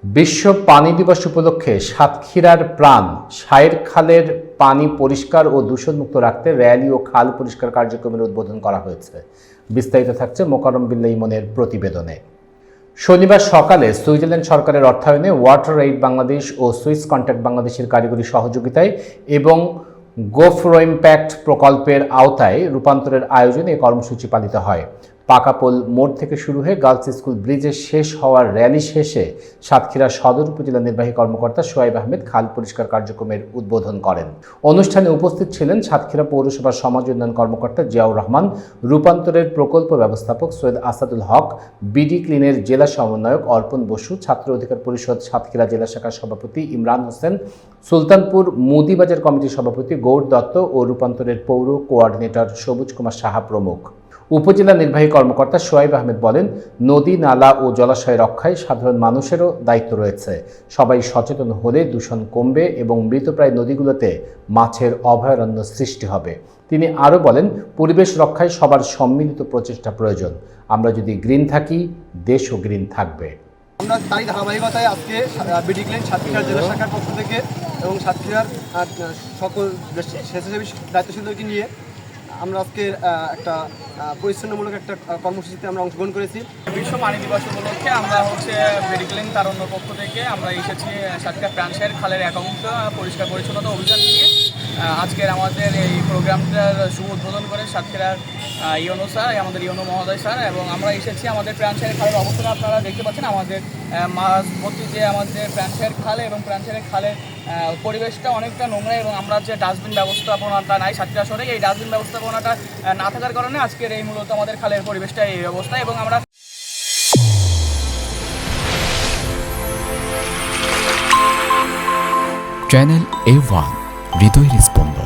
বিশ্ব পানি দিবস উপলক্ষে সাতক্ষীরার প্রাণ শায়ের খালের পানি পরিষ্কার ও দূষণমুক্ত রাখতে র্যালি ও খাল পরিষ্কার কার্যক্রমের উদ্বোধন করা হয়েছে। বিস্তারিত থাকছে মোকাররম বিল্লাহ ইমনের প্রতিবেদনে। শনিবার সকালে সুইজারল্যান্ড সরকারের অর্থায়নে ওয়াটার এইড বাংলাদেশ ও সুইস কন্ট্যাক্ট বাংলাদেশের কারিগরি সহযোগিতায় এবং গোফরোইম্প্যাক্ট প্রকল্পের আওতায় রূপান্তরের আয়োজনে এই কর্মসূচি পালিত হয়। পাকাপোল মোড় থেকে শুরু হয়ে গার্লস স্কুল ব্রিজে শেষ হওয়ার র্যালি শেষে সাতক্ষীরা সদর উপজেলা নির্বাহী কর্মকর্তা সোহাইব আহমেদ খাল পরিষ্কার কার্যক্রমের উদ্বোধন করেন। অনুষ্ঠানে উপস্থিত ছিলেন সাতক্ষীরা পৌরসভার সমাজ উন্নয়ন কর্মকর্তা জিয়াউর রহমান, রূপান্তরের প্রকল্প ব্যবস্থাপক সৈয়দ আসাদুল হক, বিডি ক্লিনের জেলা সমন্বয়ক অর্পণ বসু, ছাত্র অধিকার পরিষদ সাতক্ষীরা জেলা শাখার সভাপতি ইমরান হোসেন, সুলতানপুর মুদিবাজার কমিটির সভাপতি গৌর দত্ত ও রূপান্তরের পৌর কোঅর্ডিনেটর সবুজ কুমার সাহা প্রমুখ। উপজেলা নির্বাহী কর্মকর্তা সোহাইব আহমেদ বলেন, নদী, নালা ও জলাশয় রক্ষায় সাধারণ মানুষেরও দায়িত্ব রয়েছে। সবাই সচেতন হলে দূষণ কমবে এবং মৃতপ্রায় নদীগুলোতে মাছের অভয়ারণ্য সৃষ্টি হবে। তিনি আরও বলেন, পরিবেশ রক্ষায় সবার সম্মিলিত প্রচেষ্টা প্রয়োজন। আমরা যদি গ্রিন থাকি, দেশও গ্রিন থাকবে। আমরা তাই ধারাবাহিকতায় আজকে বিডি ক্লিন সাতক্ষীরা জেলা শাখার পক্ষ থেকে এবং সাতক্ষীরার সকল স্বেচ্ছাসেবী দায়িত্বশীলদেরকে নিয়ে আমরা আজকে একটা পরিচ্ছন্নমূলক একটা কর্মসূচিতে আমরা অংশগ্রহণ করেছি। বিশ্ব পানি দিবস উপলক্ষে আমরা বিডি ক্লিন তারুণ্য পক্ষ থেকে আমরা এসেছি সাতক্ষীরা প্রাণশায়ের খালের একাংশ পরিষ্কার পরিচ্ছন্নতা অভিযান নিয়ে। আজকের আমাদের এই প্রোগ্রামটার শুভ উদ্বোধন করে সাতক্ষীরার ইউনো স্যার, আমাদের ইউনো মহোদয় স্যার, এবং আমরা এসেছি আমাদের প্রাণশায়ের খালের অবস্থান আপনারা দেখতে পাচ্ছেন। আমাদের মাঝবর্তী যে আমাদের প্রাণশায়ের খালে এবং প্রাণশায়ের খালের পরিবেশটা অনেকটা নোংরা এবং আমরা যে ডাস্টবিন ব্যবস্থাপনাটা নাই সাতক্ষীরা শহরে, এই ডাস্টবিন ব্যবস্থাপনাটা না থাকার কারণে আজকের এই মূলত আমাদের খালের পরিবেশটা এই অবস্থা। এবং আমরা চ্যানেল A1 হৃদয়ের স্পন্দন।